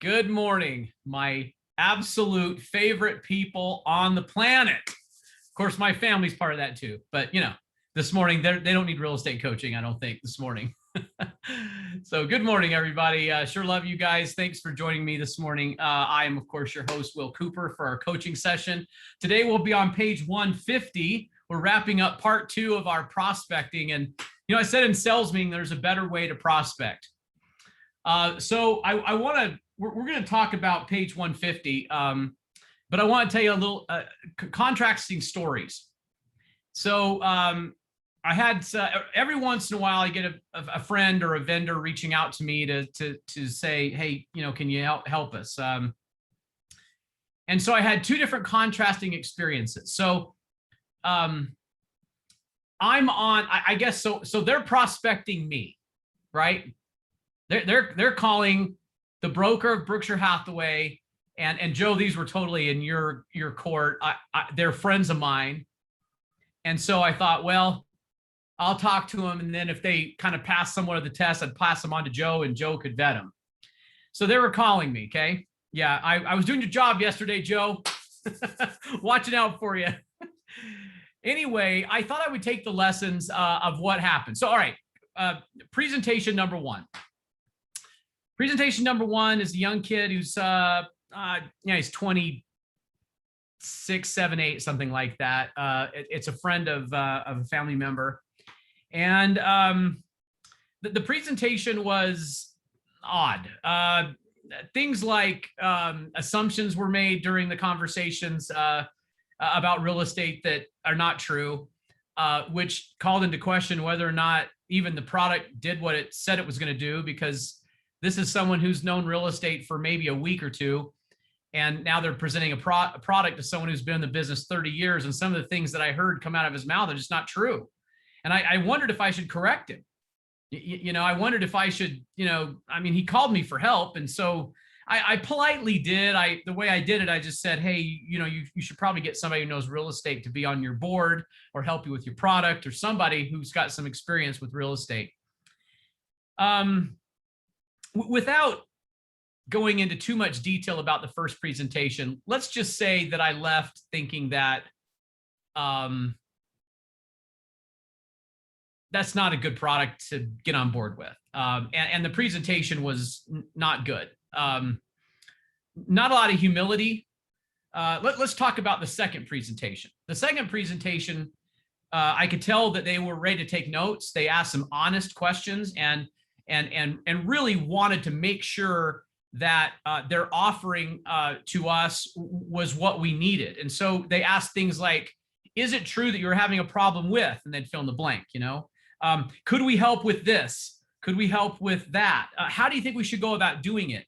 Good morning, my absolute favorite people on the planet. Of course, my family's part of that too. But this morning they don't need real estate coaching, I don't think, this morning. So good morning, everybody. Sure love you guys. Thanks for joining me this morning. I am, of course, your host, Will Cooper, for our coaching session. Today we'll be on page 150. We're wrapping up part 2 of our prospecting. And I said in sales meeting, there's a better way to prospect. So we're going to talk about page 150, but I want to tell you a little contrasting stories. So I had every once in a while I get a friend or a vendor reaching out to me to say, hey, can you help us? And so I had 2 different contrasting experiences. So I'm on, I guess so they're prospecting me, right? They're calling the broker of Berkshire Hathaway, and Joe, these were totally in your court. They're friends of mine. And so I thought, well, I'll talk to them. And then if they kind of pass somewhat of the test, I'd pass them on to Joe and Joe could vet them. So they were calling me. Okay. Yeah. I was doing your job yesterday, Joe. Watching out for you. Anyway, I thought I would take the lessons of what happened. So, all right. Presentation number 1. Presentation number 1 is a young kid who's, he's 26, 7, 8, something like that. It's a friend of a family member. And the presentation was odd. Things like assumptions were made during the conversations about real estate that are not true, which called into question whether or not even the product did what it said it was going to do, because this is someone who's known real estate for maybe a week or 2. And now they're presenting a product to someone who's been in the business 30 years. And some of the things that I heard come out of his mouth are just not true. And I wondered if I should correct him. I wondered if I should, he called me for help. And so I politely did. The way I did it, I just said, hey, you should probably get somebody who knows real estate to be on your board or help you with your product, or somebody who's got some experience with real estate. Without going into too much detail about the first presentation, let's just say that I left thinking that that's not a good product to get on board with. And the presentation was not good. Not a lot of humility. Let's talk about the second presentation. The second presentation, I could tell that they were ready to take notes. They asked some honest questions and really wanted to make sure that their offering to us was what we needed. And so they asked things like, is it true that you're having a problem with, and then fill in the blank, could we help with this? Could we help with that? How do you think we should go about doing it?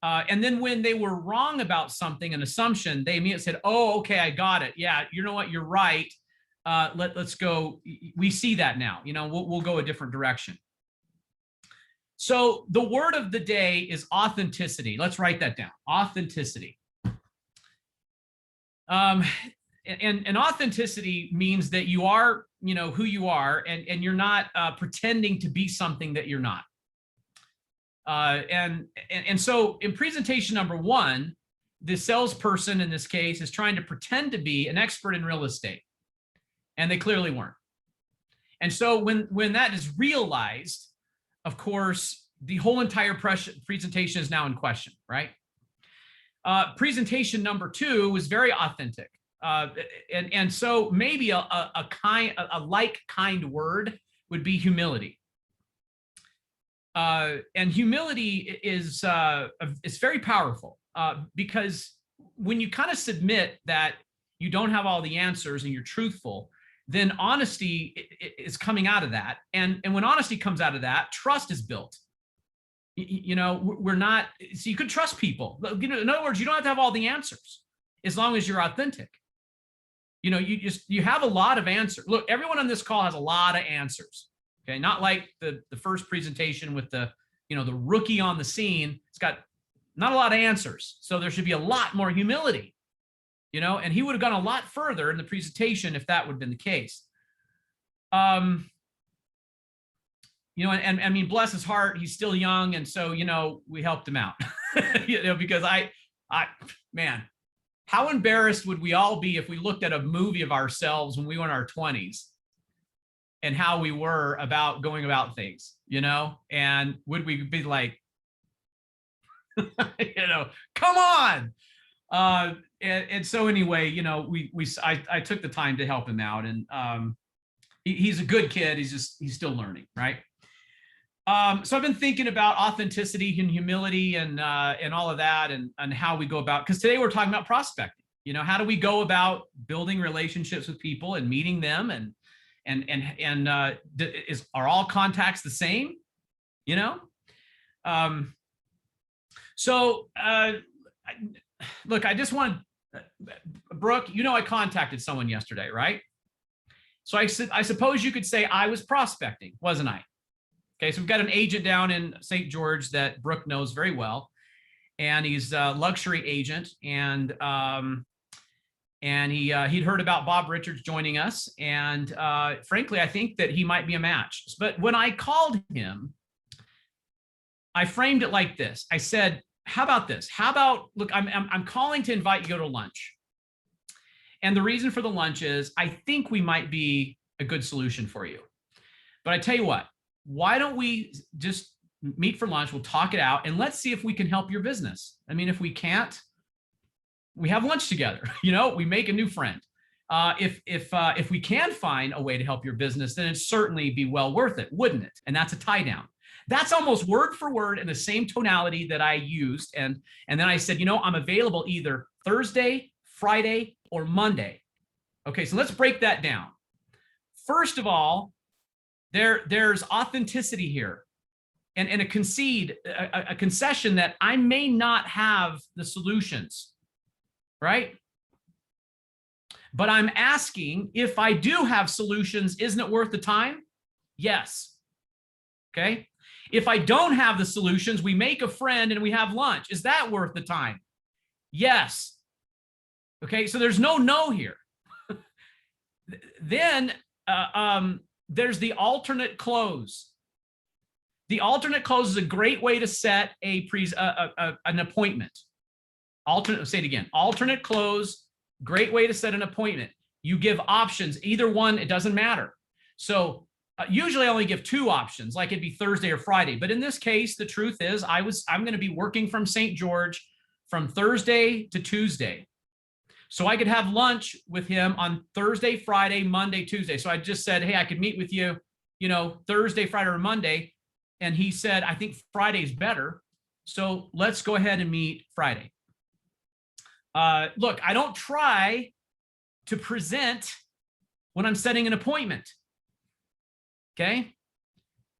And then when they were wrong about something, an assumption, they immediately said, oh, okay, I got it. Yeah, you know what? You're right. Let's go. We see that now, we'll go a different direction. So the word of the day is authenticity. Let's write that down. Authenticity. And authenticity means that you are, who you are, and you're not pretending to be something that you're not. And so in presentation number 1, the salesperson in this case is trying to pretend to be an expert in real estate, and they clearly weren't. And so when that is realized, of course, the whole entire presentation is now in question, right? Presentation number 2 was very authentic. And so maybe a kind word would be humility. And humility is very powerful because when you kind of submit that you don't have all the answers and you're truthful, then honesty is coming out of that. And when honesty comes out of that, trust is built. We're not, so you could trust people. In other words, you don't have to have all the answers as long as you're authentic. You have a lot of answers. Look, everyone on this call has a lot of answers. Okay. Not like the first presentation with the rookie on the scene. It's got not a lot of answers. So there should be a lot more humility. And he would have gone a lot further in the presentation if that would have been the case. And I mean, bless his heart, he's still young. And so, we helped him out. because man, how embarrassed would we all be if we looked at a movie of ourselves when we were in our 20s and how we were about going about things, and would we be like, come on. And so anyway, I took the time to help him out, and he's a good kid. He's still learning. Right. So I've been thinking about authenticity and humility and all of that, and how we go about, because today we're talking about prospecting. How do we go about building relationships with people and meeting them, are all contacts the same? Look, I just want, Brooke, I contacted someone yesterday, right? So I suppose you could say I was prospecting, wasn't I? Okay, so we've got an agent down in St. George that Brooke knows very well, and he's a luxury agent, and he'd heard about Bob Richards joining us, and frankly, I think that he might be a match. But when I called him, I framed it like this. I said, how about this? Look, I'm calling to invite you to go to lunch. And the reason for the lunch is I think we might be a good solution for you. But I tell you what, why don't we just meet for lunch? We'll talk it out, and let's see if we can help your business. I mean, if we can't, we have lunch together, we make a new friend. If we can find a way to help your business, then it'd certainly be well worth it, wouldn't it? And that's a tie down. That's almost word for word in the same tonality that I used. And then I said, I'm available either Thursday, Friday, or Monday. Okay, so let's break that down. First of all, there's authenticity here, and a concession that I may not have the solutions, right? But I'm asking, if I do have solutions, isn't it worth the time? Yes. Okay. If I don't have the solutions, we make a friend and we have lunch. Is that worth the time? Yes. Okay. So there's no here. Then there's the alternate close. The alternate close is a great way to set an appointment. Say it again. Alternate close, great way to set an appointment. You give options, either one, it doesn't matter. So usually I only give two options, like it'd be Thursday or Friday. But in this case, the truth is I'm going to be working from St. George from Thursday to Tuesday. So I could have lunch with him on Thursday, Friday, Monday, Tuesday. So I just said, hey, I could meet with you, Thursday, Friday, or Monday. And he said, I think Friday's better. So let's go ahead and meet Friday. Look, I don't try to present when I'm setting an appointment. Okay.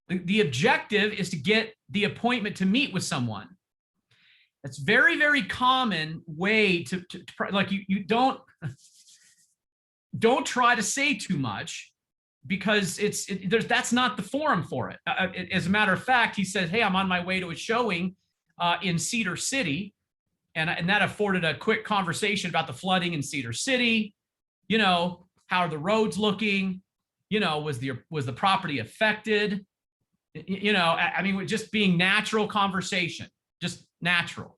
The objective is to get the appointment to meet with someone. That's very, very common way to like you don't try to say too much, because that's not the forum for it. As a matter of fact, he said, hey, I'm on my way to a showing in Cedar City. And that afforded a quick conversation about the flooding in Cedar City. How are the roads looking? Was the property affected? I mean, just being natural conversation, just natural.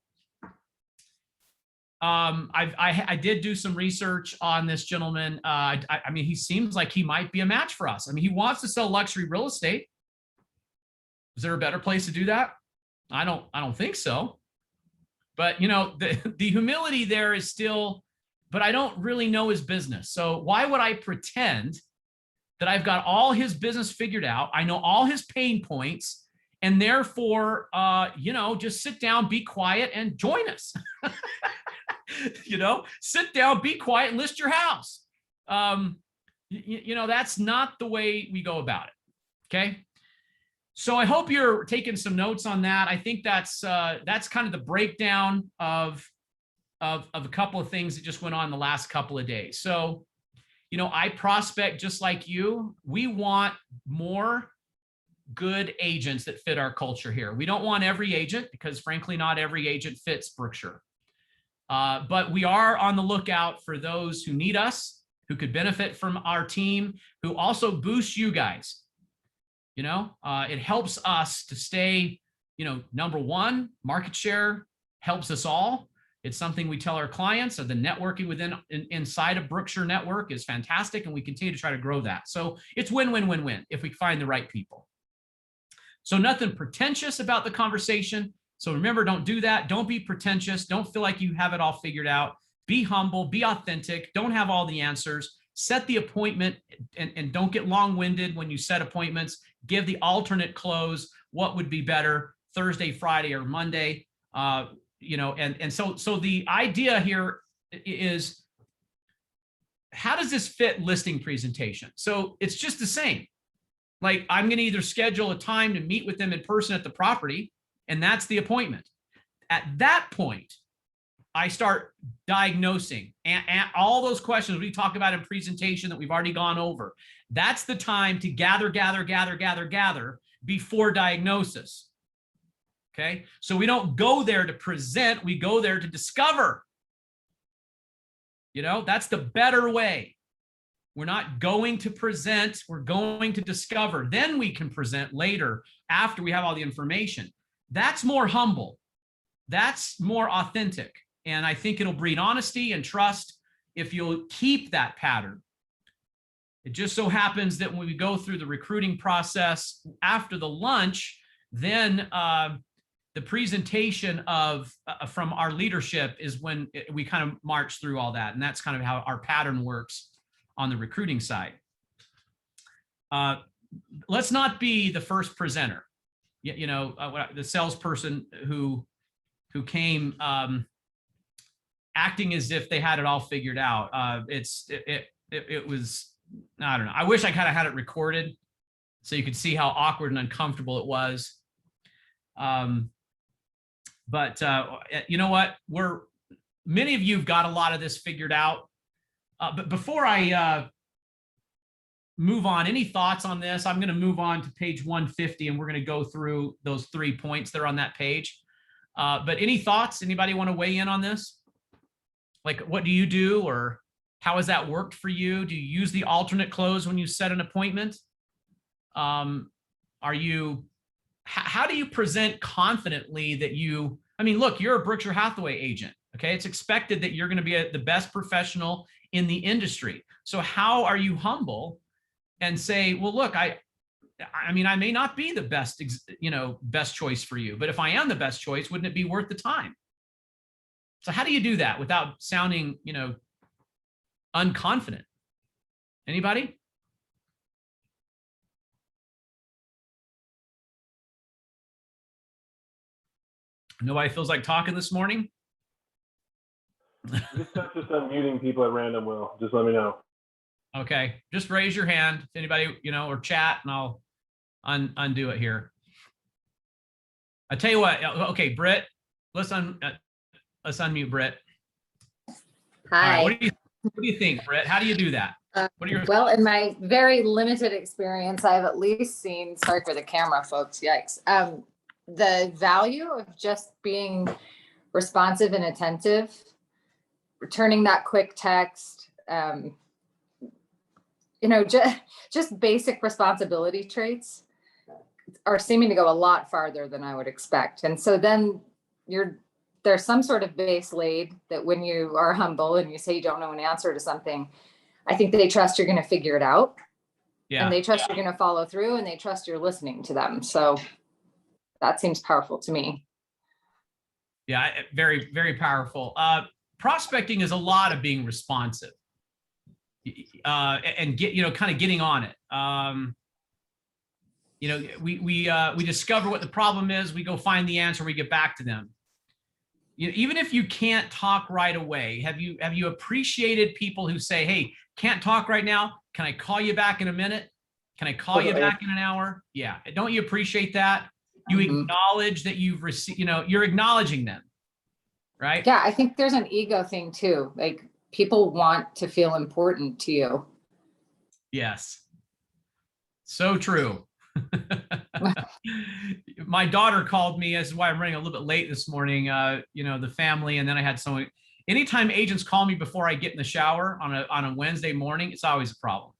I did do some research on this gentleman. I mean, he seems like he might be a match for us. I mean, he wants to sell luxury real estate. Is there a better place to do that? I don't think so. But the humility there is still, but I don't really know his business. So why would I pretend that I've got all his business figured out? I know all his pain points, and therefore, just sit down, be quiet, and join us. Sit down, be quiet, and list your house. That's not the way we go about it. Okay. So I hope you're taking some notes on that. I think that's kind of the breakdown of a couple of things that just went on the last couple of days. So, I prospect just like you. We want more good agents that fit our culture here. We don't want every agent, because frankly, not every agent fits Brookshire. But we are on the lookout for those who need us, who could benefit from our team, who also boost you guys. It helps us to stay, number one, market share, helps us all. It's something we tell our clients. So the networking inside of Brookshire Network is fantastic, and we continue to try to grow that. So it's win-win-win-win if we find the right people. So nothing pretentious about the conversation. So remember, don't do that. Don't be pretentious. Don't feel like you have it all figured out. Be humble, be authentic. Don't have all the answers. Set the appointment, and don't get long-winded when you set appointments. Give the alternate close. What would be better, Thursday, Friday, or Monday? So the idea here is, how does this fit listing presentation? So it's just the same. Like, I'm going to either schedule a time to meet with them in person at the property, and that's the appointment. At that point, I start diagnosing and all those questions we talk about in presentation that we've already gone over. That's the time to gather before diagnosis. Okay, so we don't go there to present, we go there to discover. That's the better way. We're not going to present, we're going to discover. Then we can present later after we have all the information. That's more humble. That's more authentic. And I think it'll breed honesty and trust if you'll keep that pattern. It just so happens that when we go through the recruiting process after the lunch, then the presentation from our leadership is when we kind of march through all that. And that's kind of how our pattern works on the recruiting side. Let's not be the first presenter. The salesperson who came acting as if they had it all figured out. It was, I don't know. I wish I kind of had it recorded so you could see how awkward and uncomfortable it was. But you know what? Many of you have got a lot of this figured out. But before I move on, any thoughts on this? I'm going to move on to page 150, and we're going to go through those 3 points that are on that page. But any thoughts? Anybody want to weigh in on this? Like, what do you do, or how has that worked for you? Do you use the alternate close when you set an appointment? How do you present confidently that look, you're a Berkshire Hathaway agent. Okay. It's expected that you're going to be the best professional in the industry. So how are you humble and say, well, look, I may not be the best, best choice for you, but if I am the best choice, wouldn't it be worth the time? So how do you do that without sounding, unconfident? Anybody? Nobody feels like talking this morning? Just unmuting people at random, Will. Just let me know. Okay. Just raise your hand if anybody, or chat, and I'll undo it here. I tell you what. Okay, Britt, let's unmute Britt. Hi. Right, what do you think, Britt? How do you do that? Well, in my very limited experience, I've at least seen, sorry for the camera, folks, yikes. The value of just being responsive and attentive, returning that quick text, just basic responsibility traits are seeming to go a lot farther than I would expect. And so then there's some sort of base laid that when you are humble and you say you don't know an answer to something, I think they trust you're going to figure it out. Yeah. And they trust you're going to follow through, and they trust you're listening to them. So that seems powerful to me. Yeah, very, very powerful. Prospecting is a lot of being responsive and kind of getting on it. We discover what the problem is. We go find the answer. We get back to them. Even if you can't talk right away, have you appreciated people who say, "Hey, can't talk right now. Can I call you back in a minute? Can I call you back in an hour?" Yeah. Don't you appreciate that? You acknowledge that you've received, you're acknowledging them, right? Yeah. I think there's an ego thing too. Like, people want to feel important to you. Yes. So true. My daughter called me. This is why I'm running a little bit late this morning. The family, and then I had someone. Anytime agents call me before I get in the shower on a Wednesday morning, it's always a problem.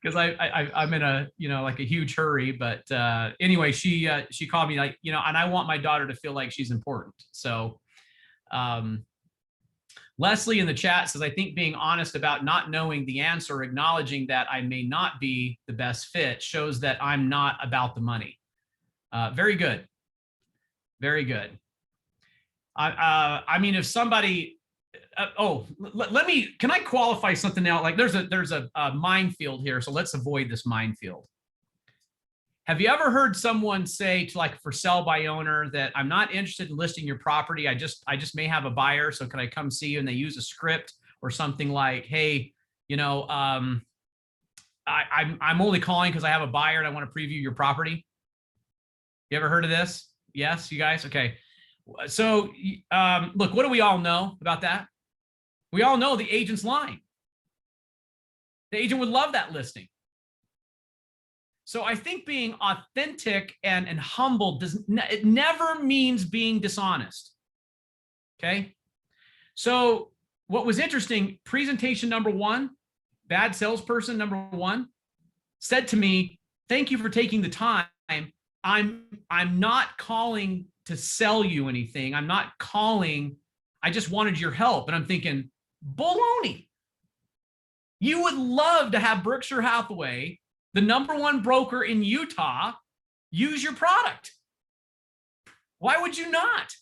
because I'm in a, like a huge hurry. But anyway, she called me like, and I want my daughter to feel like she's important. So Leslie in the chat says, I think being honest about not knowing the answer, acknowledging that I may not be the best fit, shows that I'm not about the money. Very good. Very good. I mean, if somebody, can I qualify something out? Like there's a minefield here, so let's avoid this minefield. Have you ever heard someone say to, like, for sell by owner, that I'm not interested in listing your property. I just may have a buyer. So can I come see you? And they use a script or something like, hey, I'm only calling because I have a buyer and I want to preview your property. You ever heard of this? Yes, you guys? Okay. So look, what do we all know about that? We all know the agent's lying. The agent would love that listing. So I think being authentic and humble it never means being dishonest. Okay. So what was interesting, presentation number one, bad salesperson number one, said to me, thank you for taking the time. I'm not calling to sell you anything. I'm not calling. I just wanted your help. And I'm thinking, baloney. You would love to have Berkshire Hathaway, the #1 broker in Utah, use your product. Why would you not?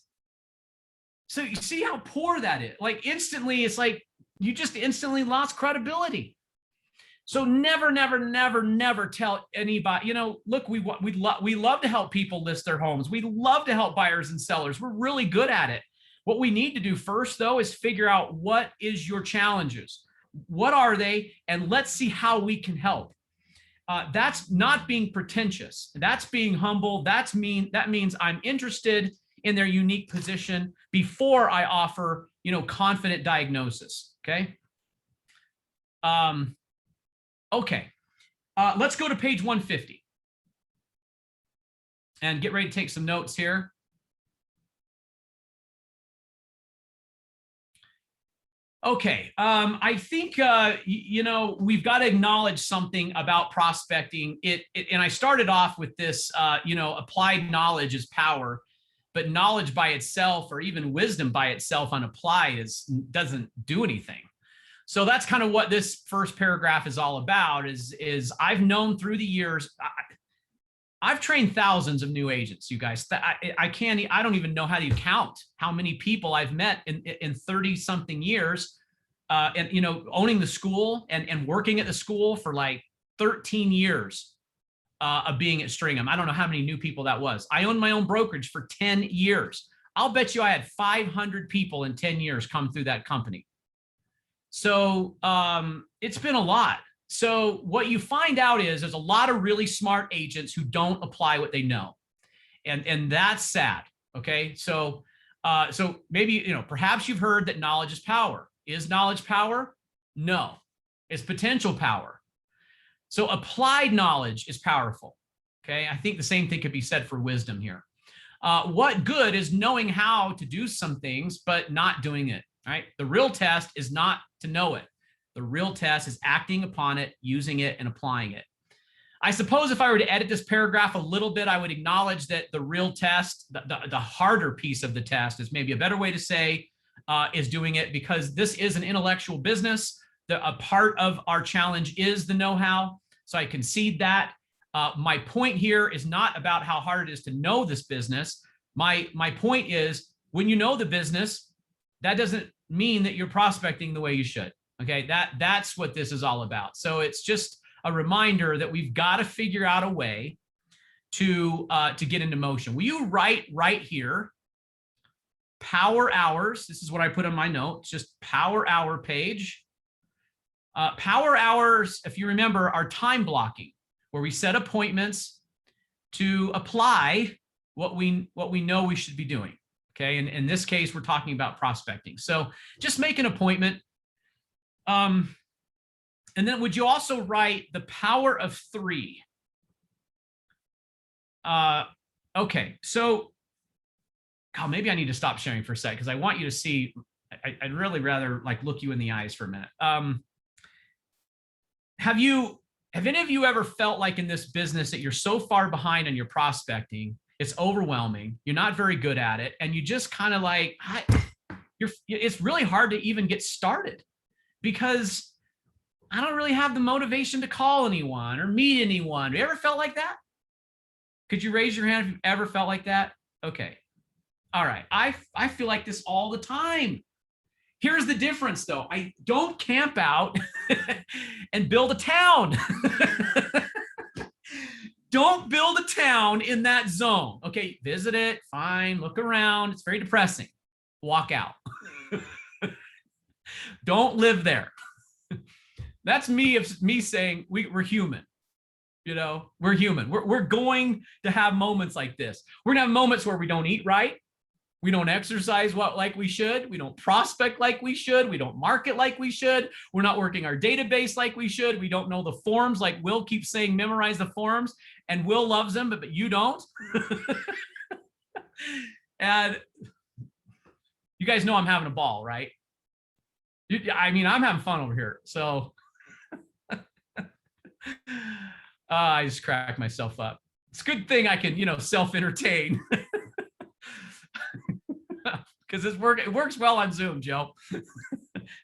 So you see how poor that is. Like instantly, it's like you just instantly lost credibility. So never, never, never, never tell anybody, look, we love to help people list their homes. We love to help buyers and sellers. We're really good at it. What we need to do first, though, is figure out what is your challenges. What are they? And let's see how we can help. That's not being pretentious. That's being humble. That means I'm interested in their unique position before I offer, confident diagnosis. Okay. Okay. Let's go to page 150 and get ready to take some notes here. Okay, I think, we've got to acknowledge something about prospecting. And I started off with this, applied knowledge is power, but knowledge by itself, or even wisdom by itself unapplied, doesn't do anything. So that's kind of what this first paragraph is all about. Is I've known through the years, I've trained thousands of new agents, you guys. I don't even know how to count how many people I've met in 30 something years, and owning the school and working at the school for like 13 years of being at Stringham. I don't know how many new people that was. I owned my own brokerage for 10 years. I'll bet you I had 500 people in 10 years come through that company. So it's been a lot. So what you find out is there's a lot of really smart agents who don't apply what they know. And that's sad. Okay. So maybe, perhaps you've heard that knowledge is power. Is knowledge power? No, it's potential power. So applied knowledge is powerful. Okay. I think the same thing could be said for wisdom here. What good is knowing how to do some things, but not doing it, right? The real test is not to know it. The real test is acting upon it, using it, and applying it. I suppose if I were to edit this paragraph a little bit, I would acknowledge that the real test, the harder piece of the test, is maybe a better way to say, is doing it, because this is an intellectual business. A part of our challenge is the know-how. So I concede that. My point here is not about how hard it is to know this business. My point is, when you know the business, that doesn't mean that you're prospecting the way you should. Okay, that's what this is all about. So it's just a reminder that we've got to figure out a way to get into motion. Will you write right here, power hours? This is what I put on my notes, just power hour page. Power hours, if you remember, are time blocking, where we set appointments to apply what we know we should be doing. Okay, and in this case, we're talking about prospecting. So just make an appointment. And then would you also write the power of 3? Okay, so maybe I need to stop sharing for a sec, because I want you to see. I'd really rather like look you in the eyes for a minute. Have you Have any of you ever felt like in this business that you're so far behind on your prospecting, it's overwhelming, you're not very good at it, and you just kind of like, it's really hard to even get started because I don't really have the motivation to call anyone or meet anyone. Have you ever felt like that? Could you raise your hand if you've ever felt like that? Okay. All right. I feel like this all the time. Here's the difference though. I don't camp out and build a town. Don't build a town in that zone. Okay, visit it, fine, look around. It's very depressing. Walk out. Don't live there. That's me saying we're human. You know, we're human. We're going to have moments like this. We're gonna have moments where we don't eat right. We don't exercise like we should. We don't prospect like we should. We don't market like we should. We're not working our database like we should. We don't know the forms like Will keeps saying, memorize the forms. And Will loves them, but you don't. And you guys know I'm having a ball, right? I mean, I'm having fun over here. So I just crack myself up. It's a good thing I can, self-entertain. Because it works well on Zoom, Joe.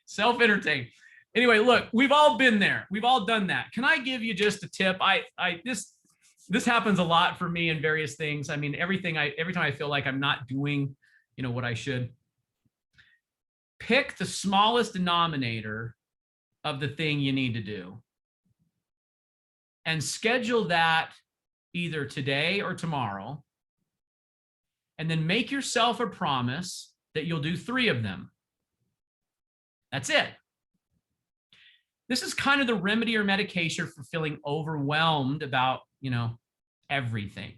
Self-entertain. Anyway, look, we've all been there. We've all done that. Can I give you just a tip? This happens a lot for me in various things. I mean, every time I feel like I'm not doing, what I should. Pick the smallest denominator of the thing you need to do. And schedule that either today or tomorrow. And then make yourself a promise that you'll do 3 of them. That's it. This is kind of the remedy or medication for feeling overwhelmed about, everything.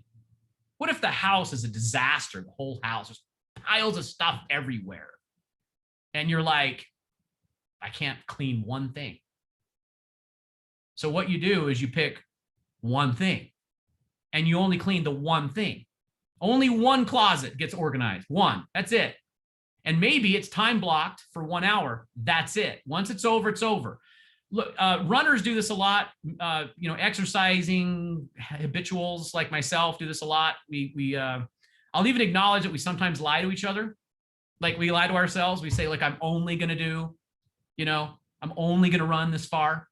What if the house is a disaster? The whole house, there's piles of stuff everywhere. And you're like, I can't clean one thing. So what you do is you pick one thing and you only clean the one thing. Only one closet gets organized. One, that's it. And maybe it's time blocked for 1 hour. That's it. Once it's over, it's over. Look, runners do this a lot. Exercising habituals like myself do this a lot. I'll even acknowledge that we sometimes lie to each other. Like we lie to ourselves. We say, like, I'm only going to do, I'm only going to run this far.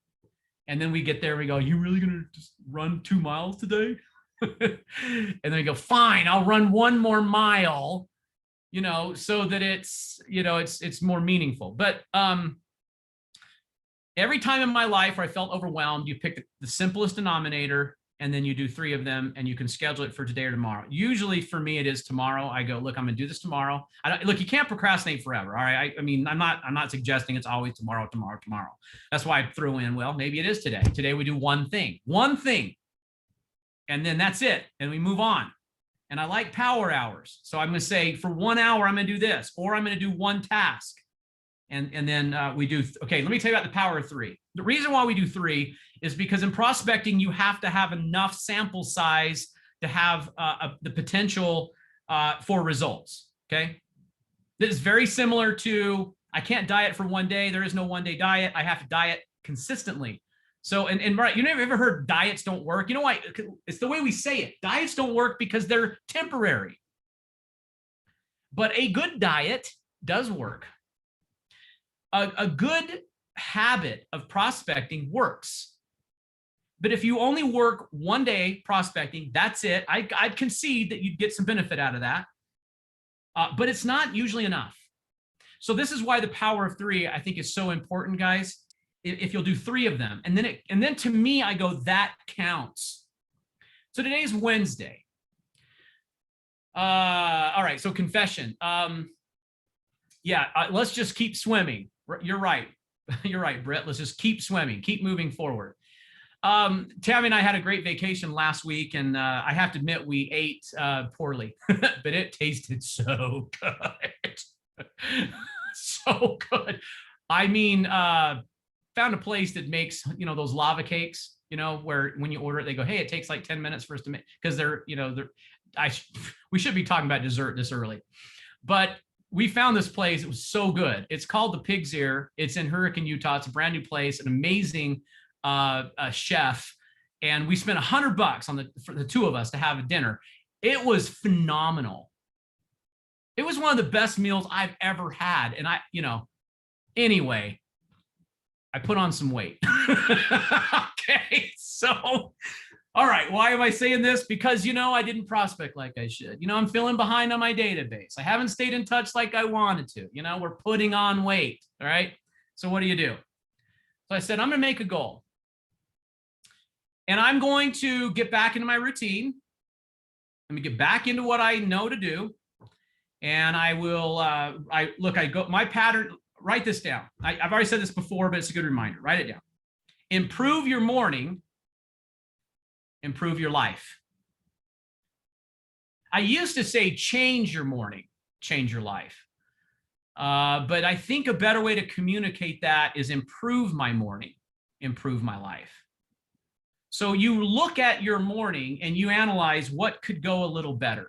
And then we get there and we go, you really going to just run 2 miles today? And then we go, fine, I'll run 1 more mile, so that it's more meaningful. But every time in my life where I felt overwhelmed, you pick the simplest denominator and then you do 3 of them and you can schedule it for today or tomorrow. Usually for me, it is tomorrow. I go, look, I'm gonna do this tomorrow. Look, you can't procrastinate forever. All right. I'm not suggesting it's always tomorrow. That's why I threw in, well, maybe it is today. Today we do one thing. And then that's it. And we move on. And I like power hours. So I'm going to say for 1 hour, I'm going to do this, or I'm going to do one task. And then we do, okay, let me tell you about the power of 3. The reason why we do 3 is because in prospecting, you have to have enough sample size to have the potential for results. Okay. This is very similar to, I can't diet for 1 day. There is no 1 day diet. I have to diet consistently. So, and right, you never ever heard diets don't work. You know why? It's the way we say it. Diets don't work because they're temporary. But a good diet does work. A good habit of prospecting works. But if you only work 1 day prospecting, that's it. I'd concede that you'd get some benefit out of that. But it's not usually enough. So this is why the power of 3, I think, is so important, guys. If you'll do 3 of them, and then to me, I go, that counts. So today's Wednesday. All right. So confession. Let's just keep swimming. You're right. You're right, Britt. Let's just keep swimming, keep moving forward. Tammy and I had a great vacation last week, and I have to admit we ate poorly, but it tasted so good. So good. I mean, found a place that makes, those lava cakes, where when you order it, they go, hey, it takes like 10 minutes for us to make, because we should be talking about dessert this early, but we found this place. It was so good. It's called the Pig's Ear. It's in Hurricane, Utah. It's a brand new place, an amazing a chef, and we spent $100 for the two of us to have a dinner. It was phenomenal. It was one of the best meals I've ever had. And anyway, I put on some weight. Okay. So, all right. Why am I saying this? Because, I didn't prospect like I should. I'm feeling behind on my database. I haven't stayed in touch like I wanted to. We're putting on weight. All right. So what do? So I said, I'm going to make a goal. And I'm going to get back into my routine. Let me get back into what I know to do. And I will, my pattern, write this down. I've already said this before, but it's a good reminder. Write it down. Improve your morning, improve your life. I used to say change your morning, change your life. But I think a better way to communicate that is improve my morning, improve my life. So you look at your morning and you analyze what could go a little better.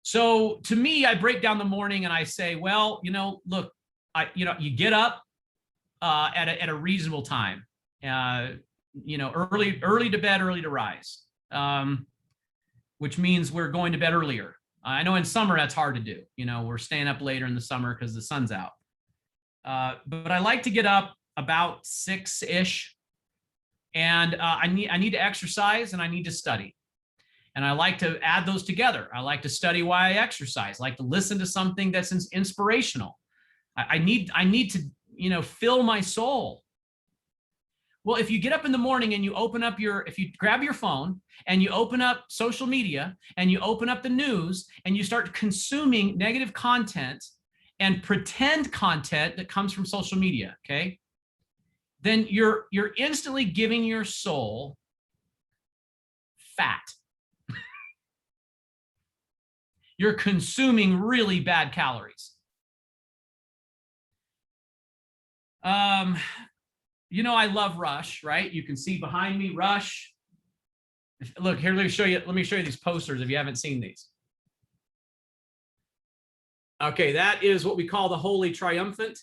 So to me, I break down the morning and I say, well, look, you get up at a reasonable time, early to bed, early to rise, which means we're going to bed earlier. I know in summer that's hard to do. We're staying up later in the summer because the sun's out. But I like to get up about 6-ish, and I need to exercise and I need to study. And I like to add those together. I like to study while I exercise. I like to listen to something that's inspirational. I need to, fill my soul. Well, if you get up in the morning and you if you grab your phone and you open up social media and you open up the news and you start consuming negative content and pretend content that comes from social media, okay, then you're instantly giving your soul fat. You're consuming really bad calories. I love Rush, right? You can see behind me, Rush. Look here, let me show you these posters if you haven't seen these. Okay, that is what we call the Holy Triumphant.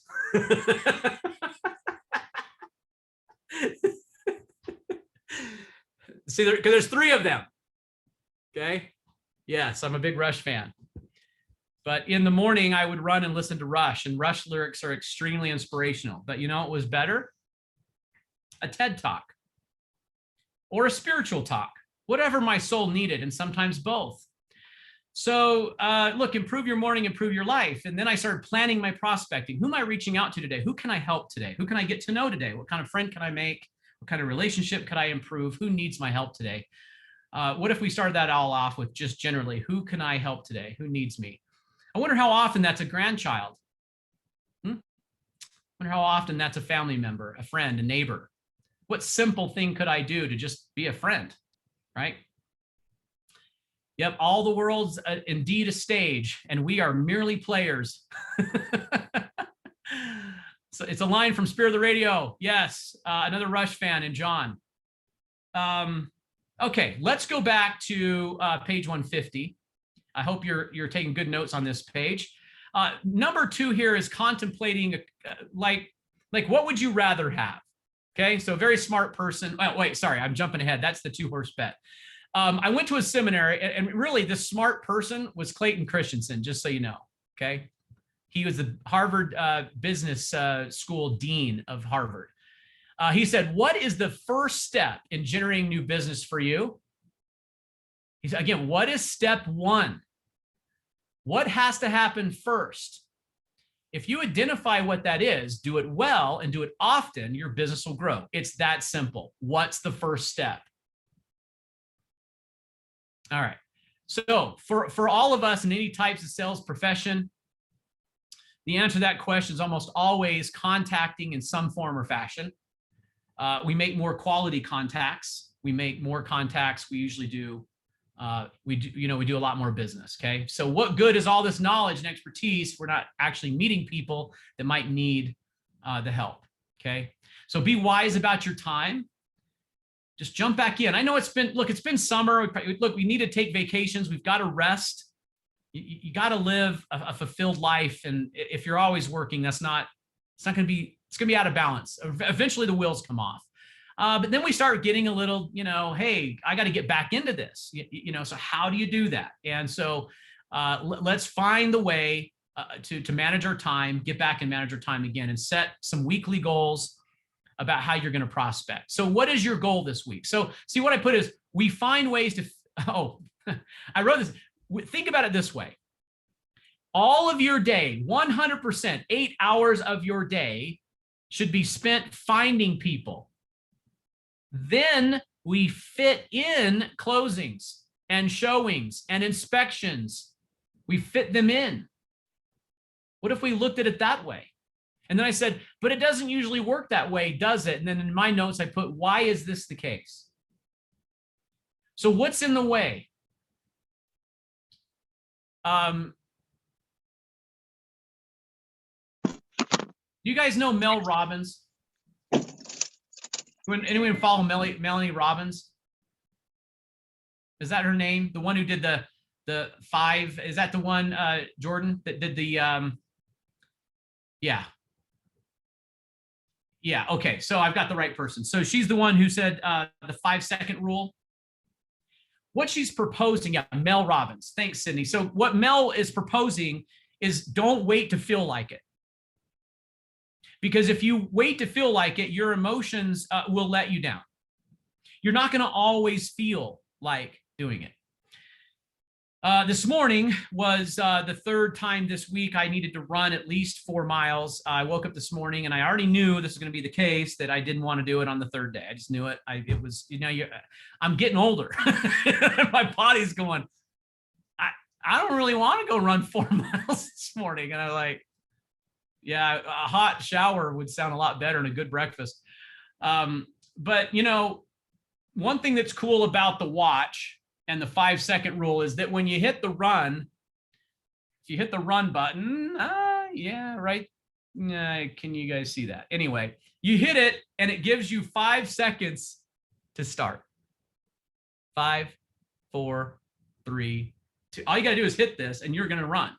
See, because there's 3 of them. Okay. Yes, I'm a big Rush fan. But in the morning, I would run and listen to Rush, and Rush lyrics are extremely inspirational. But it was better? A TED Talk or a spiritual talk, whatever my soul needed, and sometimes both. So look, improve your morning, improve your life. And then I started planning my prospecting. Who am I reaching out to today? Who can I help today? Who can I get to know today? What kind of friend can I make? What kind of relationship could I improve? Who needs my help today? What if we started that all off with just generally, who can I help today? Who needs me? I wonder how often that's a grandchild. I wonder how often that's a family member, a friend, a neighbor. What simple thing could I do to just be a friend, right? Yep, all the world's indeed a stage, and we are merely players. So it's a line from Spirit of the Radio. Yes, another Rush fan, and John. Okay, let's go back to page 150. I hope you're taking good notes on this page. Number 2 here is contemplating, like what would you rather have? Okay, so very smart person. Oh, wait, sorry, I'm jumping ahead. That's the 2-horse bet. I went to a seminary, and really the smart person was Clayton Christensen, just so you know, okay? He was the Harvard Business School Dean of Harvard. He said, what is the first step in generating new business for you? He said, again, what is step 1? What has to happen first? If you identify what that is, do it well and do it often, your business will grow. It's that simple. What's the first step? All right. So for all of us in any types of sales profession, the answer to that question is almost always contacting in some form or fashion. We make more quality contacts. We make more contacts. We usually do. We do a lot more business. Okay. So what good is all this knowledge and expertise if we're not actually meeting people that might need the help? Okay. So be wise about your time. Just jump back in. I know it's been summer. Look, we need to take vacations. We've got to rest. You got to live a fulfilled life. And if you're always working, it's not going to be It's going to be out of balance. Eventually the wheels come off. But then we start getting a little, hey, I got to get back into this, so how do you do that? And so let's find the way to manage our time, get back and manage our time again, and set some weekly goals about how you're going to prospect. So what is your goal this week? So see, what I put is we find ways to, I wrote this, think about it this way. All of your day, 100%, 8 hours of your day should be spent finding people. Then we fit in closings and showings and inspections. We fit them in. What if we looked at it that way? And then I said, but it doesn't usually work that way, does it? And then in my notes, I put, why is this the case? So what's in the way? You guys know Mel Robbins? Anyone follow Melanie Robbins? Is that her name? The one who did the 5? Is that the one, Jordan, that did the yeah. Yeah, okay, so I've got the right person. So she's the one who said the 5-second rule. What she's proposing, yeah, Mel Robbins. Thanks, Sydney. So what Mel is proposing is don't wait to feel like it. Because if you wait to feel like it, your emotions will let you down. You're not gonna always feel like doing it. This morning was the 3rd time this week I needed to run at least 4 miles. I woke up this morning and I already knew this was going to be the case, that I didn't want to do it on the 3rd day. I just knew it. It was, I'm getting older. My body's going, I don't really want to go run 4 miles this morning. And I'm like, yeah, a hot shower would sound a lot better and a good breakfast. But one thing that's cool about the watch and the 5-second rule is that when you hit the run, if you hit the run button, yeah, right. Can you guys see that? Anyway, you hit it and it gives you 5 seconds to start. 5, 4, 3, 2. All you got to do is hit this and you're going to run.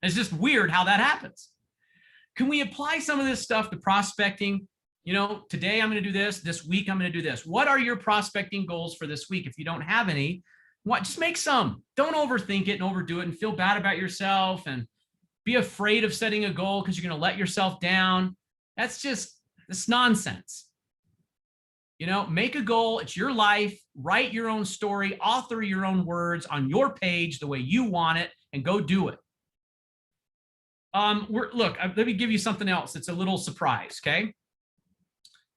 It's just weird how that happens. Can we apply some of this stuff to prospecting? Today I'm going to do this. This week I'm going to do this. What are your prospecting goals for this week? If you don't have any, just make some. Don't overthink it and overdo it and feel bad about yourself and be afraid of setting a goal because you're going to let yourself down. That's nonsense. Make a goal. It's your life. Write your own story. Author your own words on your page the way you want it and go do it. Look, let me give you something else that's a little surprise, okay?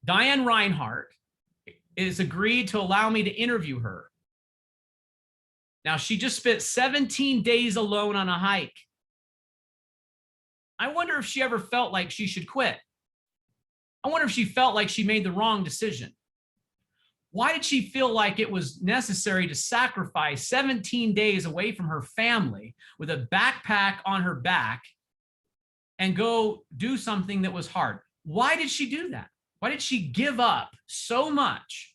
Diane Reinhardt is agreed to allow me to interview her. Now, she just spent 17 days alone on a hike. I wonder if she ever felt like she should quit. I wonder if she felt like she made the wrong decision. Why did she feel like it was necessary to sacrifice 17 days away from her family with a backpack on her back and go do something that was hard? Why did she do that? Why did she give up so much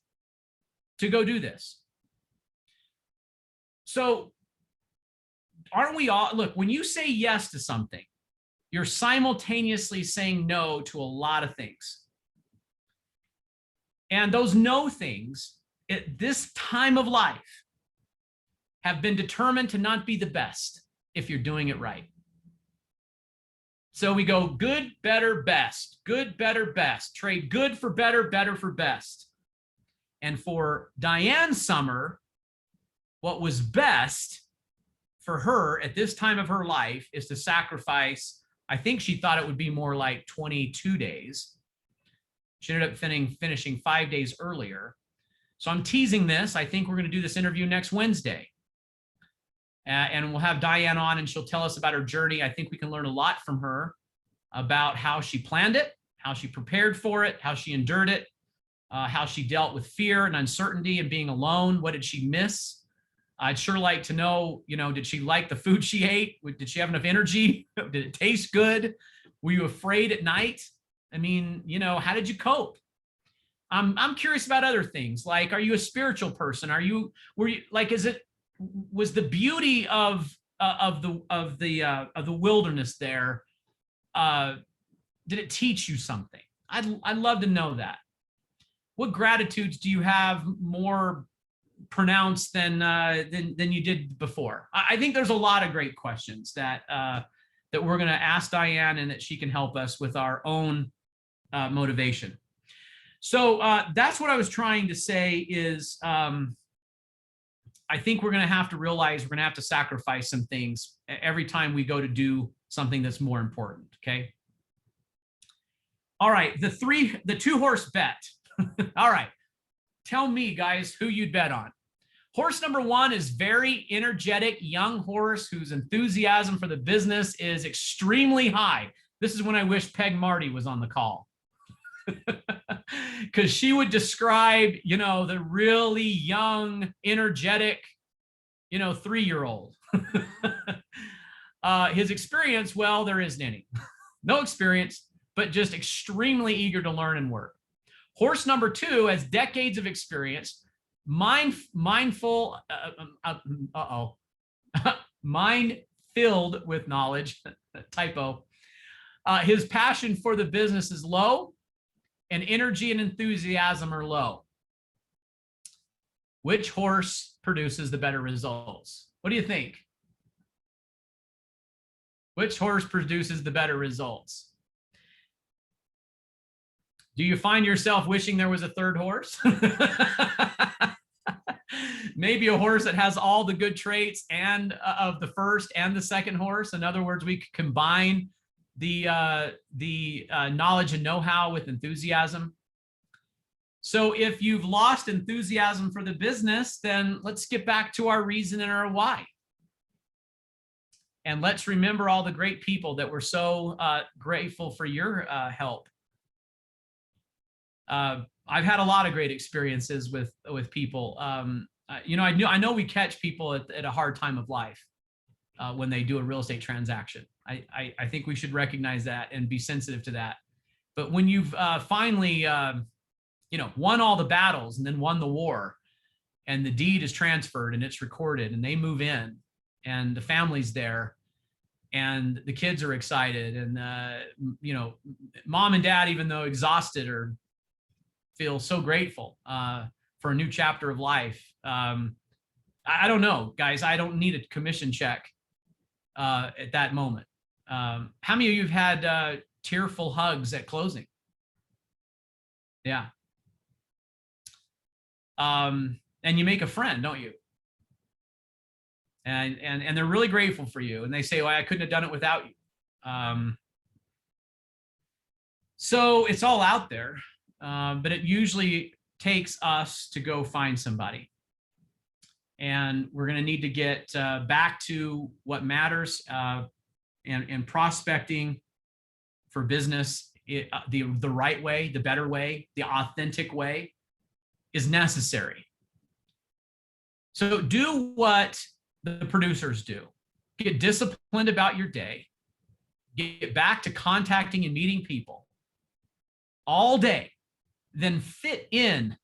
to go do this? So aren't we all, look, when you say yes to something, you're simultaneously saying no to a lot of things. And those no things at this time of life have been determined to not be the best if you're doing it right. So we go good, better, best, good, better, best, trade good for better, better for best. And for Diane Summer, what was best for her at this time of her life is to sacrifice, I think she thought it would be more like 22 days. She ended up finishing 5 days earlier. So I'm teasing this. I think we're going to do this interview next Wednesday. And we'll have Diane on and she'll tell us about her journey. I think we can learn a lot from her about how she planned it, how she prepared for it, how she endured it, how she dealt with fear and uncertainty and being alone. What did she miss? I'd sure like to know, did she like the food she ate? Did she have enough energy? Did it taste good? Were you afraid at night? I mean, how did you cope? I'm curious about other things. Like, are you a spiritual person? Was the beauty of the wilderness there, did it teach you something? I'd love to know that. What gratitudes do you have more pronounced than you did before? I think there's a lot of great questions that we're going to ask Diane, and that she can help us with our own motivation. So that's what I was trying to say is I think we're going to have to realize we're going to have to sacrifice some things every time we go to do something that's more important. Okay. All right. The 2-horse bet. All right. Tell me, guys, who you'd bet on. Horse number 1 is very energetic young horse whose enthusiasm for the business is extremely high. This is when I wish Peg Marty was on the call. Because she would describe, the really young, energetic, 3-year-old. His experience, well, there isn't any. No experience, but just extremely eager to learn and work. Horse number 2 has decades of experience, mind-filled with knowledge, typo. His passion for the business is low, and energy and enthusiasm are low. Which horse produces the better results? What do you think? Which horse produces the better results? Do you find yourself wishing there was a third horse? Maybe a horse that has all the good traits and of the first and the second horse. In other words, we could combine the knowledge and know-how with enthusiasm. So if you've lost enthusiasm for the business, then let's get back to our reason and our why. And let's remember all the great people that were so grateful for your help. I've had a lot of great experiences with people. I know we catch people at a hard time of life when they do a real estate transaction. I think we should recognize that and be sensitive to that. But when you've finally, won all the battles and then won the war, and the deed is transferred and it's recorded and they move in and the family's there and the kids are excited and, mom and dad, even though exhausted, or feel so grateful for a new chapter of life. I don't know, guys, I don't need a commission check at that moment. How many of you have had tearful hugs at closing? Yeah. And you make a friend, don't you? And they're really grateful for you. And they say, well, I couldn't have done it without you. So it's all out there, but it usually takes us to go find somebody. And we're going to need to get back to what matters, and prospecting for business, the right way, the better way, the authentic way is necessary. So do what the producers do. Get disciplined about your day. Get back to contacting and meeting people all day. Then fit in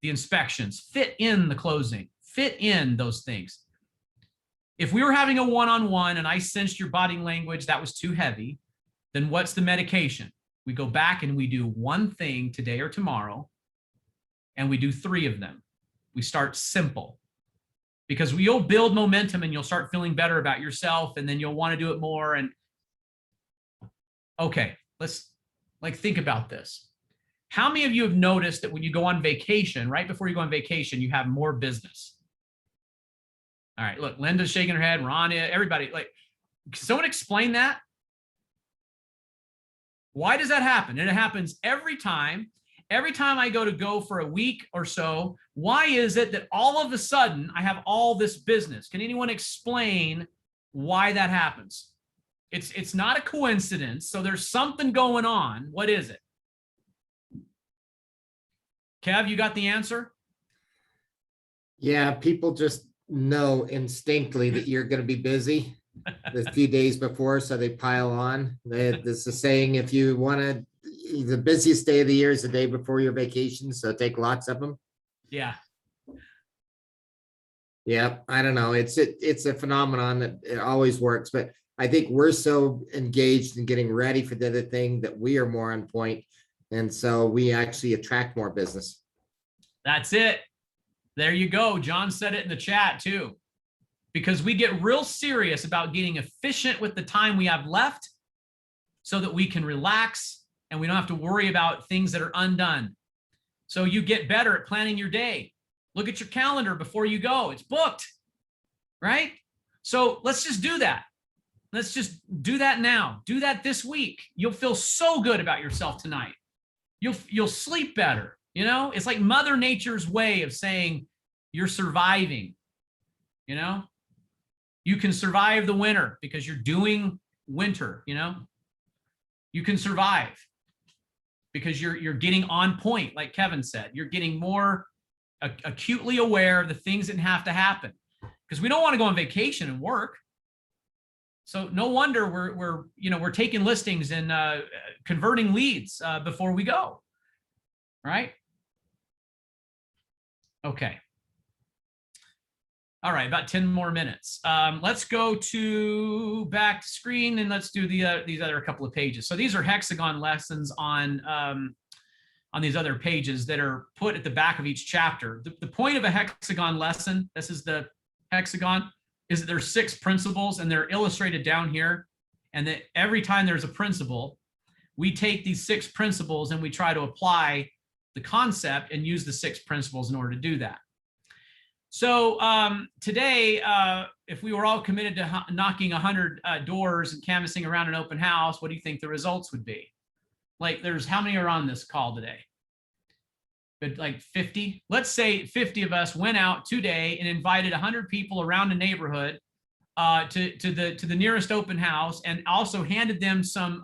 the inspections, fit in the closing, fit in those things. If we were having a one-on-one and I sensed your body language that was too heavy, then what's the medication? We go back and we do one thing today or tomorrow, and we do 3 of them. We start simple, because you'll build momentum and you'll start feeling better about yourself, and then you'll want to do it more. And okay, let's think about this. How many of you have noticed that when you go on vacation, right before you go on vacation, you have more business? All right, look, Linda's shaking her head, Rania, everybody, can someone explain that? Why does that happen? And it happens every time I go for a week or so. Why is it that all of a sudden I have all this business? Can anyone explain why that happens? It's not a coincidence. So there's something going on. What is it? Kev, you got the answer? Yeah, people just know instinctively that you're going to be busy the few days before, so they pile on. There's a saying, if you want to, the busiest day of the year is the day before your vacation, so take lots of them. Yeah. Yeah, I don't know. It's a phenomenon that it always works, but I think we're so engaged in getting ready for the other thing that we are more on point. And so we actually attract more business. That's it. There you go. John said it in the chat too, because we get real serious about getting efficient with the time we have left so that we can relax and we don't have to worry about things that are undone. So you get better at planning your day. Look at your calendar before you go. It's booked, right? So let's just do that. Let's just do that now. Do that this week. You'll feel so good about yourself tonight. You'll sleep better. You know, it's like Mother Nature's way of saying you're surviving. You know, you can survive the winter because you're doing winter. You know, you can survive because you're getting on point, like Kevin said. You're getting more acutely aware of the things that have to happen, because we don't want to go on vacation and work. So no wonder we're taking listings and converting leads before we go, right? Okay. All right, about 10 more minutes. Let's go back to screen and let's do these other couple of pages. So these are hexagon lessons on these other pages that are put at the back of each chapter. The point of a hexagon lesson, this is the hexagon, is that there's 6 principles and they're illustrated down here. And that every time there's a principle, we take these 6 principles and we try to apply the concept and use the 6 principles in order to do that. So today, if we were all committed to knocking 100 doors and canvassing around an open house, what do you think the results would be? Like, there's how many are on this call today? But like 50. Let's say 50 of us went out today and invited 100 people around the neighborhood to the nearest open house, and also handed them some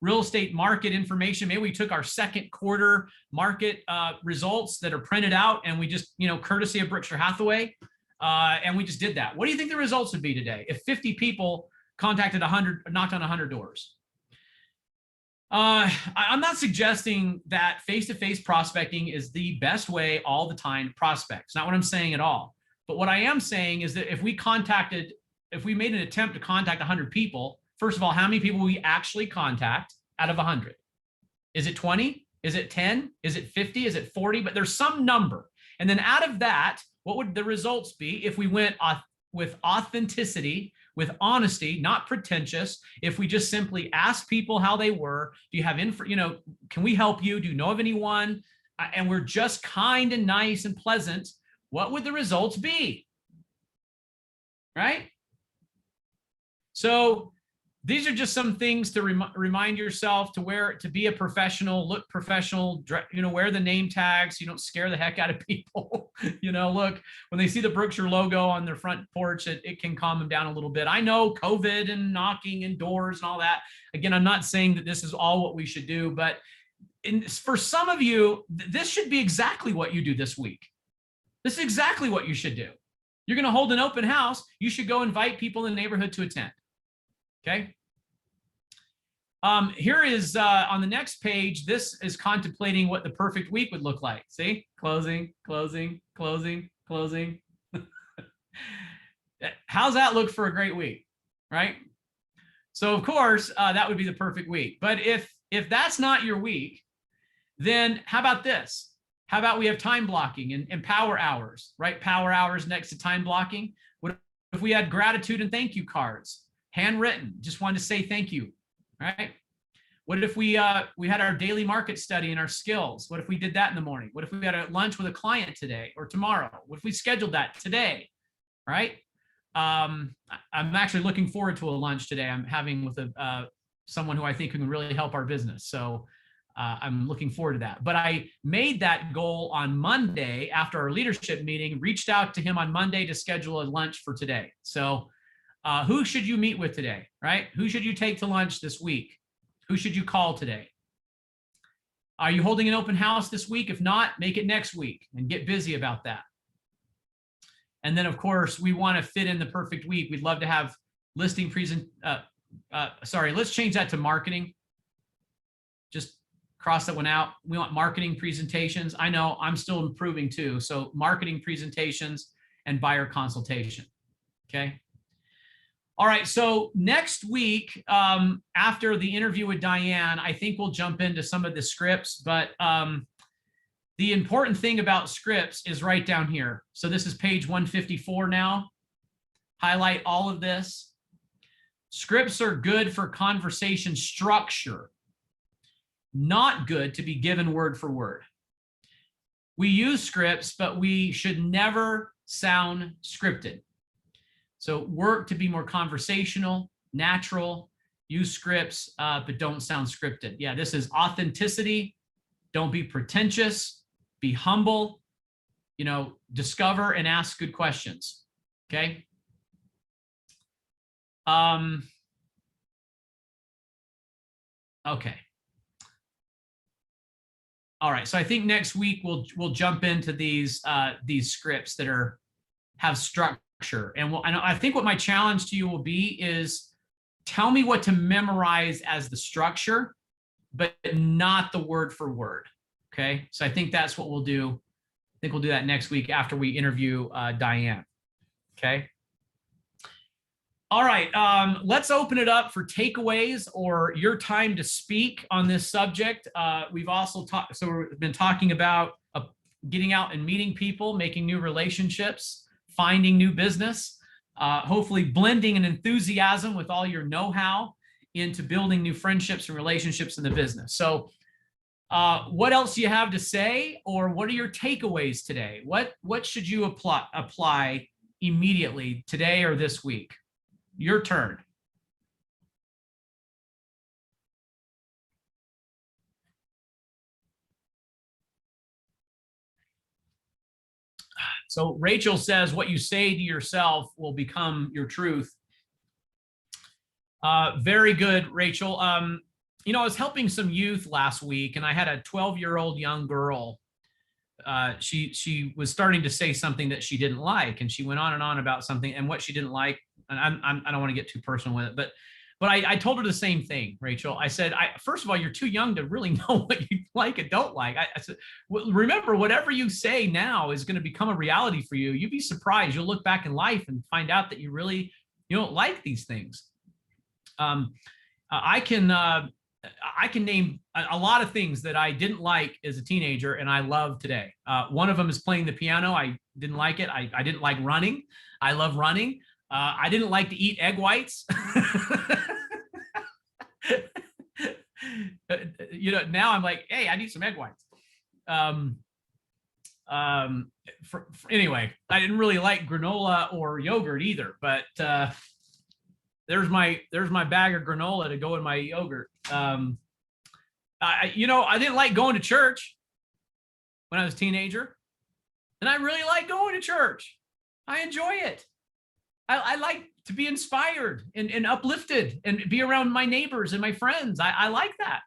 real estate market information. Maybe we took our second quarter market results that are printed out, and we just, courtesy of Berkshire Hathaway, and we just did that. What do you think the results would be today if 50 people knocked on 100 doors? I'm not suggesting that face-to-face prospecting is the best way all the time to prospect. It's not what I'm saying at all. But what I am saying is that if we made an attempt to contact 100 people, first of all, how many people will we actually contact out of 100? Is it 20? Is it 10? Is it 50? Is it 40? But there's some number. And then out of that, what would the results be if we went with authenticity, with honesty, not pretentious? If we just simply ask people how they were, do you have can we help you? Do you know of anyone? And we're just kind and nice and pleasant. What would the results be? Right? So these are just some things to remind yourself to be a professional, look professional, wear the name tags. You don't scare the heck out of people. Look, when they see the Berkshire logo on their front porch, it can calm them down a little bit. I know COVID and knocking and doors and all that. Again, I'm not saying that this is all what we should do, but for some of you, this should be exactly what you do this week. This is exactly what you should do. You're going to hold an open house. You should go invite people in the neighborhood to attend. Okay. Here is on the next page, this is contemplating what the perfect week would look like. See, closing, closing, closing, closing. How's that look for a great week, right? So of course, that would be the perfect week. But if that's not your week, then how about this? How about we have time blocking and power hours, right? Power hours next to time blocking. What if we had gratitude and thank you cards? Handwritten, just wanted to say thank you, right? What if we had our daily market study and our skills? What if we did that in the morning? What if we had a lunch with a client today or tomorrow? What if we scheduled that today, right? I'm actually looking forward to a lunch today I'm having with someone who I think can really help our business. So I'm looking forward to that. But I made that goal on Monday after our leadership meeting, reached out to him on Monday to schedule a lunch for today. So who should you meet with today, right? Who should you take to lunch this week? Who should you call today? Are you holding an open house this week? If not, make it next week and get busy about that. And then, of course, we want to fit in the perfect week. We'd love to have let's change that to marketing. Just cross that one out. We want marketing presentations. I know I'm still improving too. So marketing presentations and buyer consultation. Okay. All right, so next week, after the interview with Diane, I think we'll jump into some of the scripts, but the important thing about scripts is right down here. So this is page 154 now. Highlight all of this. Scripts are good for conversation structure, not good to be given word for word. We use scripts, but we should never sound scripted. So work to be more conversational, natural, use scripts, but don't sound scripted. Yeah, this is authenticity. Don't be pretentious, be humble, discover and ask good questions, okay? Okay. All right, so I think next week we'll jump into these scripts that have structure. And I think what my challenge to you will be is tell me what to memorize as the structure, but not the word for word. Okay. So I think that's what we'll do. I think we'll do that next week after we interview Diane. Okay. All right. Let's open it up for takeaways or your time to speak on this subject. We've also talked, so we've been talking about getting out and meeting people, making new relationships, finding new business, hopefully blending an enthusiasm with all your know-how into building new friendships and relationships in the business. So what else do you have to say, or what are your takeaways today? What should you apply immediately today or this week? Your turn. So Rachel says, what you say to yourself will become your truth. Very good, Rachel. I was helping some youth last week, and I had a 12-year-old young girl. She was starting to say something that she didn't like, and she went on and on about something and what she didn't like. And I don't want to get too personal with it, but I told her the same thing, Rachel. I said, first of all, you're too young to really know what you like and don't like. I said, well, remember, whatever you say now is going to become a reality for you. You'd be surprised. You'll look back in life and find out that you don't like these things. I can name a lot of things that I didn't like as a teenager and I love today. One of them is playing the piano. I didn't like it. I didn't like running. I love running. I didn't like to eat egg whites. Now I'm like, hey, I need some egg whites. Anyway, I didn't really like granola or yogurt either, but there's my bag of granola to go in my yogurt. I didn't like going to church when I was a teenager, and I really like going to church. I enjoy it. I like to be inspired and uplifted and be around my neighbors and my friends. I like that.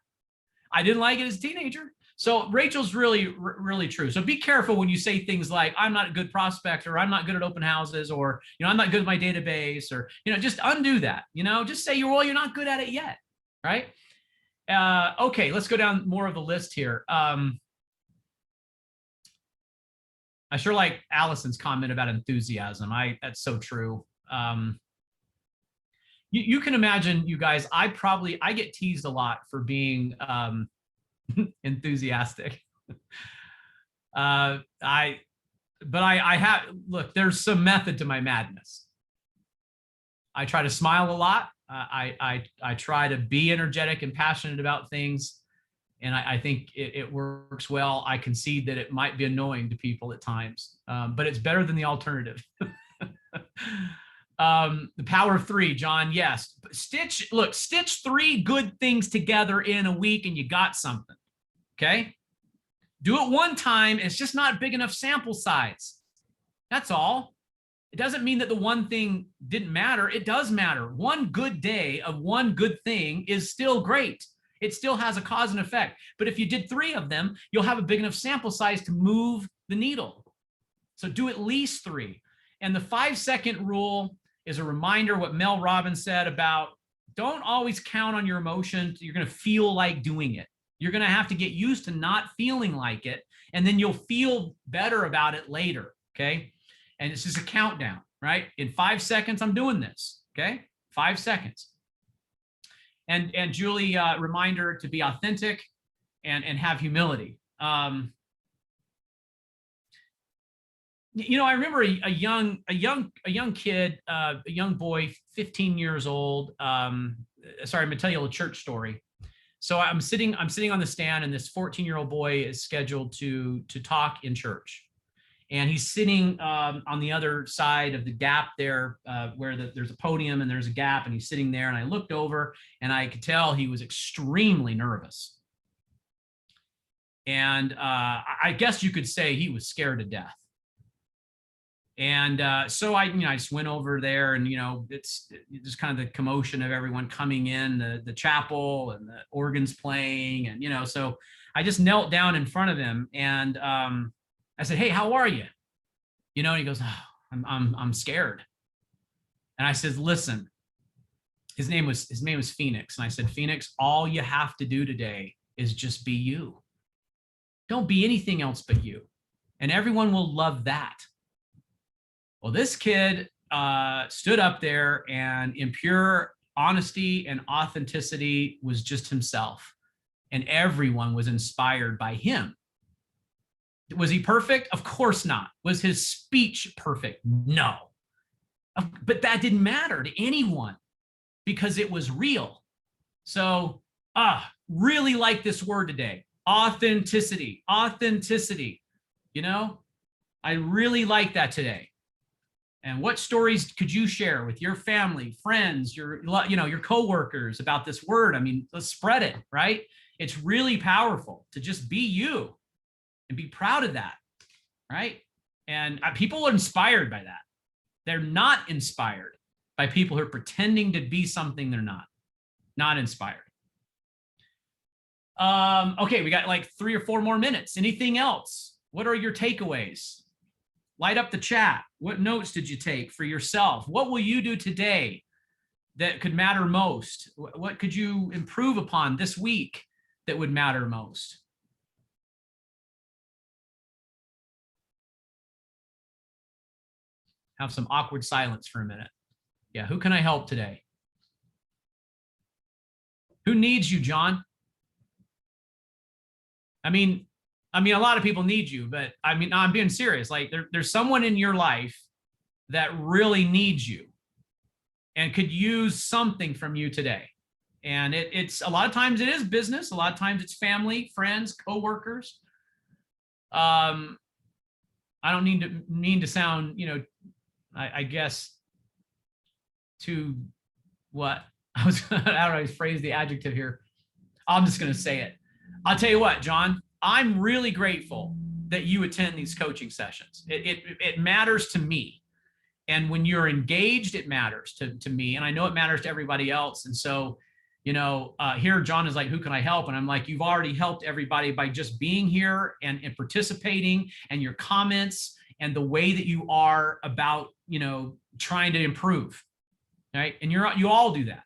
I didn't like it as a teenager. So Rachel's really, really true. So be careful when you say things like, I'm not a good prospector, or I'm not good at open houses, or, I'm not good at my database, or, just undo that, just say you're not good at it yet. Right. Okay. Let's go down more of the list here. I sure like Allison's comment about enthusiasm. That's so true. You can imagine, you guys, I get teased a lot for being enthusiastic. Look, there's some method to my madness. I try to smile a lot. I try to be energetic and passionate about things. And I think it works well. I concede that it might be annoying to people at times, but it's better than the alternative. The power of three, John. Yes. Stitch 3 good things together in a week and you got something. Okay. Do it one time. It's just not big enough sample size. That's all. It doesn't mean that the one thing didn't matter. It does matter. One good day of one good thing is still great. It still has a cause and effect. But if you did 3 of them, you'll have a big enough sample size to move the needle. So do at least 3. And the 5-second rule is a reminder what Mel Robbins said about don't always count on your emotions. You're going to feel like doing it. You're going to have to get used to not feeling like it, and then you'll feel better about it later. Okay. And it's just a countdown, right? In 5 seconds, I'm doing this. Okay. 5 seconds. And Julie, reminder to be authentic and have humility. You know, I remember a young kid, a young boy, 15 years old. Sorry, I'm gonna tell you a little church story. So I'm sitting on the stand, and this 14-year-old boy is scheduled to talk in church. And he's sitting on the other side of the gap there, where there's a podium and there's a gap, and he's sitting there. And I looked over, and I could tell he was extremely nervous. And I guess you could say he was scared to death. And so I just went over there, and it's just kind of the commotion of everyone coming in, the chapel, and the organs playing, and so I just knelt down in front of him, and I said, "Hey, how are you?" And he goes, "Oh, I'm scared." And I said, "Listen," his name was Phoenix, and I said, "Phoenix, all you have to do today is just be you. Don't be anything else but you, and everyone will love that." Well, this kid stood up there, and in pure honesty and authenticity was just himself, and everyone was inspired by him. Was he perfect? Of course not. Was his speech perfect? No. But that didn't matter to anyone because it was real. So, really like this word today. Authenticity. Authenticity. I really like that today. And what stories could you share with your family, friends, your coworkers about this word? I mean, let's spread it, right? It's really powerful to just be you and be proud of that, right? And people are inspired by that. They're not inspired by people who are pretending to be something they're not. Not inspired. Okay, we got like 3 or 4 more minutes. Anything else? What are your takeaways? Light up the chat. What notes did you take for yourself? What will you do today that could matter most? What could you improve upon this week that would matter most? Have some awkward silence for a minute. Yeah, who can I help today? Who needs you, John? I mean, a lot of people need you, but I'm being serious. Like there's someone in your life that really needs you and could use something from you today. And it's a lot of times it is business. A lot of times it's family, friends, coworkers. I don't mean to sound, I guess to what I was, how do I phrase the adjective here? I'm just going to say it. I'll tell you what, John, I'm really grateful that you attend these coaching sessions. It matters to me. And when you're engaged, it matters to me. And I know it matters to everybody else. And so, here John is like, who can I help? And I'm like, you've already helped everybody by just being here and participating, and your comments and the way that you are about, trying to improve. Right. And you all do that.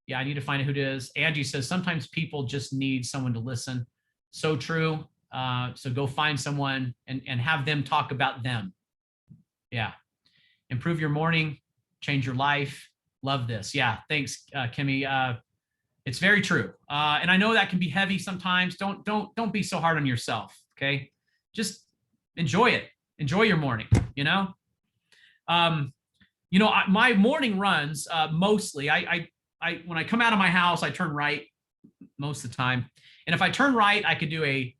Yeah, I need to find out who it is. Angie says, sometimes people just need someone to listen. So true. So go find someone and have them talk about them. Yeah. Improve your morning, change your life. Love this. Yeah. Thanks, Kimmy. It's very true. And I know that can be heavy sometimes. Don't be so hard on yourself. Okay. Just enjoy it. Enjoy your morning, my morning runs, mostly, when I come out of my house, I turn right most of the time. And if I turn right, I could do a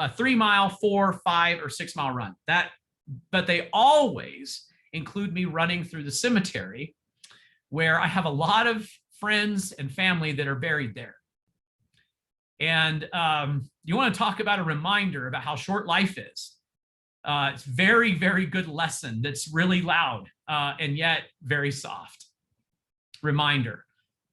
3 mile, 4, 5, or 6 mile run. But they always include me running through the cemetery, where I have a lot of friends and family that are buried there. And you want to talk about a reminder about how short life is. It's very, very good lesson that's really loud and yet very soft. Reminder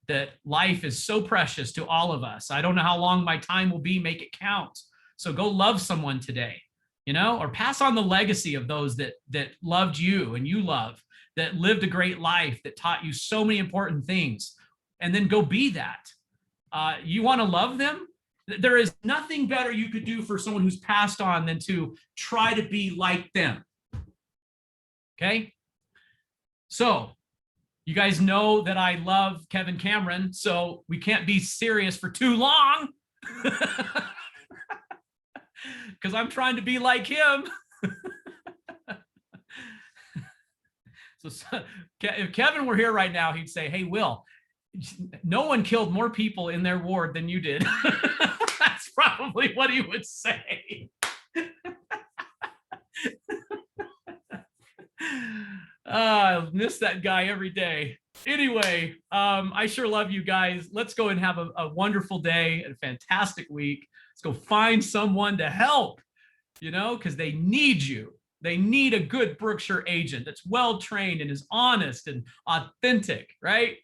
that life is so precious to all of us. I don't know how long my time will be. Make it count. So go love someone today, or pass on the legacy of those that loved you and you love, that lived a great life, that taught you so many important things, and then go be that. You want to love them? There is nothing better you could do for someone who's passed on than to try to be like them. Okay? So you guys know that I love Kevin Cameron, so we can't be serious for too long because I'm trying to be like him. So if Kevin were here right now, he'd say, hey, Will, no one killed more people in their ward than you did. That's probably what he would say. I miss that guy every day. Anyway, I sure love you guys. Let's go and have a wonderful day and a fantastic week. Let's go find someone to help, because they need you. They need a good Berkshire agent that's well-trained and is honest and authentic, right?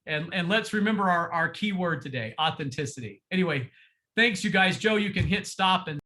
And let's remember our key word today, authenticity. Anyway, thanks, you guys. Joe, you can hit stop and